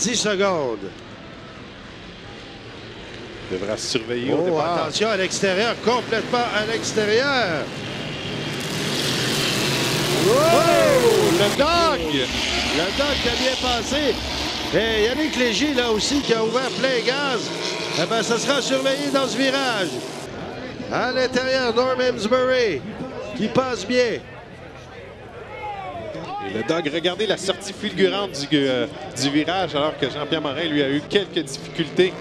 10 secondes. Il devra surveiller au départ. Attention à l'extérieur, complètement à l'extérieur. Le dog! Le dog qui a bien passé. Et Yannick Léger, là aussi, qui a ouvert plein gaz. Eh bien, ça sera surveillé dans ce virage. À l'intérieur, Norm Amesbury, qui passe bien. Et le dog, regardez la sortie fulgurante du virage, alors que Jean-Pierre Morin, lui, a eu quelques difficultés.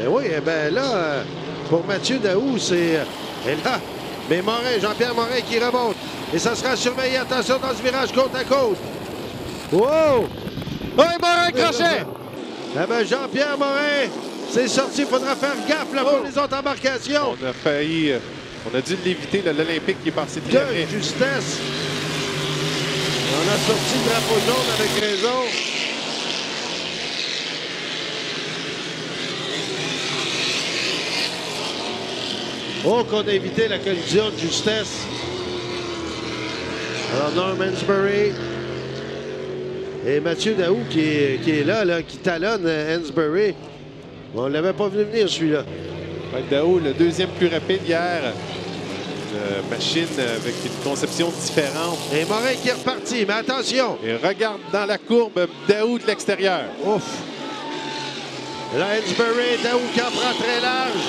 Eh oui, eh bien là, pour Mathieu Daoust, c'est... Et là, mais Morin, Jean-Pierre Morin qui remonte. Et ça sera surveillé. Attention dans ce virage côte à côte. Wow! Oui, Morin crochet! Eh bien, Jean-Pierre Morin, c'est sorti. Il faudra faire gaffe là, pour les autres embarcations. On a failli... on a dû l'éviter, l'Olympique qui est passé très près. De justesse. On a sorti le drapeau jaune avec raison. Oh, qu'on a évité la collision de justesse. Alors, Norm Amesbury et Mathieu Daoust qui est là, qui talonne Amesbury. On ne l'avait pas vu venir, celui-là. Ouais, Daoust, le deuxième plus rapide hier. Une machine avec une conception différente. Et Morin qui est reparti, mais attention! Et regarde dans la courbe Daoust de l'extérieur. Ouf! Là, Amesbury, Daoust qui en prend très large.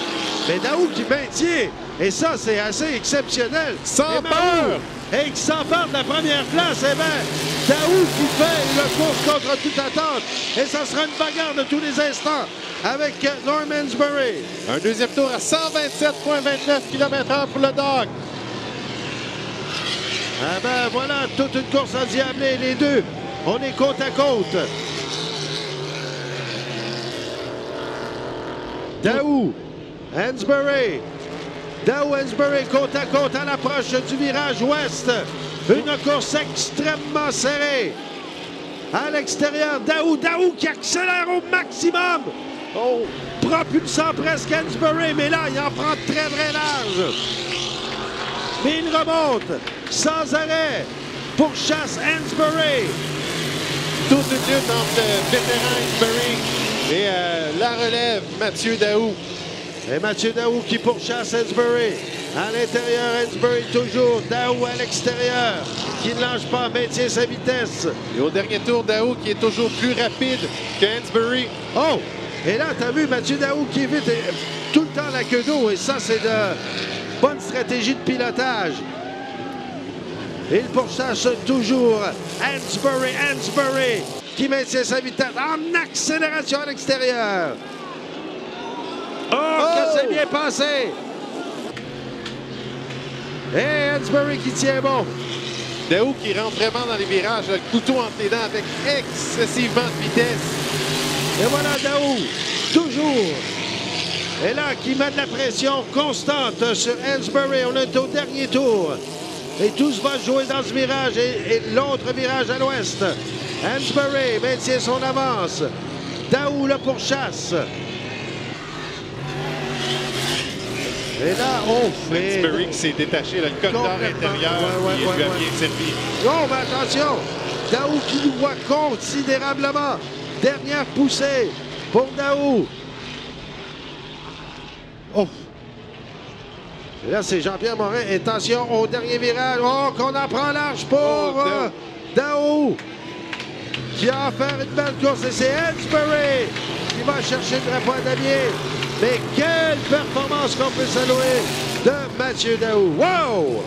Mais Daoust qui maintient. Et ça, c'est assez exceptionnel. Sans peur! Et qui s'empare de la première place. Eh bien, Daoust qui fait le course contre toute attente. Et ça sera une bagarre de tous les instants avec Norm Amesbury. Un deuxième tour à 127,29 km/h pour le dog. Ah ben voilà, toute une course endiablée, les deux. On est côte à côte. Daoust, Amesbury. Daoust, Amesbury, côte à côte à l'approche du virage ouest. Une course extrêmement serrée. À l'extérieur, Daoust qui accélère au maximum. Oh, propulsant presque Amesbury, mais là, il en prend très, très large. Mais il remonte sans arrêt pour chasse Amesbury. Toute une lutte entre le vétéran Amesbury et la relève Mathieu Daoust. Et Mathieu Daoust qui pourchasse Amesbury. À l'intérieur, Amesbury toujours. Daoust à l'extérieur, qui ne lâche pas, maintient sa vitesse. Et au dernier tour, Daoust qui est toujours plus rapide que Amesbury. Oh! Et là, tu as vu Mathieu Daoust qui évite tout le temps la queue d'eau. Et ça, c'est de bonne stratégie de pilotage. Il pourchasse toujours Amesbury qui maintient sa vitesse en accélération à l'extérieur. Oh, que c'est bien passé! Et Amesbury qui tient bon. Daoust qui rentre vraiment dans les virages, le couteau entre les dents avec excessivement de vitesse. Et voilà Daoust, toujours. Et là, qui met de la pression constante sur Amesbury. On est au dernier tour. Et tout se va jouer dans ce virage et l'autre virage à l'ouest. Amesbury maintient son avance. Daoust le pourchasse. Et là, on fait... Amesbury qui s'est détaché, le corridor intérieur qui lui a bien servi. Non, mais attention! Daoust qui nous voit considérablement. Dernière poussée pour Daoust. Oh! Et là, c'est Jean-Pierre Morin. Attention au dernier virage. Oh, qu'on en prend large pour Daoust. Qui a offert une belle course. Et c'est Amesbury qui va chercher le drapeau à damier. Mais quelle performance qu'on peut saluer de Mathieu Daoust. Wow!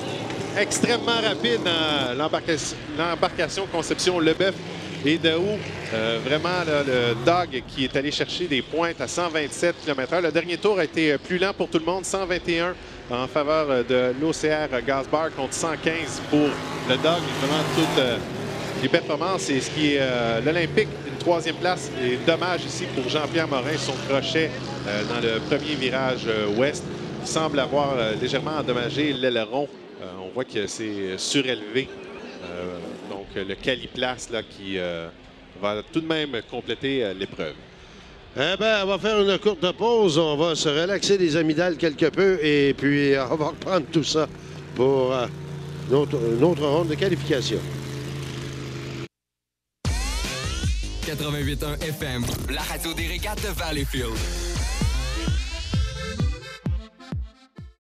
Extrêmement rapide dans l'embarcation conception Leboeuf et Daoust. Vraiment, là, le dog qui est allé chercher des pointes à 127 km/h. Le dernier tour a été plus lent pour tout le monde, 121 en faveur de l'OCR Gasbar contre 115 pour le dog. Vraiment toutes les performances et ce qui est l'Olympique, une troisième place. Et dommage ici pour Jean-Pierre Morin, son crochet dans le premier virage ouest. Il semble avoir légèrement endommagé l'aileron. On voit que c'est surélevé. Donc le caliplace là, qui va tout de même compléter l'épreuve. Eh bien, on va faire une courte pause. On va se relaxer les amygdales quelque peu et puis on va reprendre tout ça pour une autre ronde de qualification. 88.1 FM, la radio des régates de Valleyfield.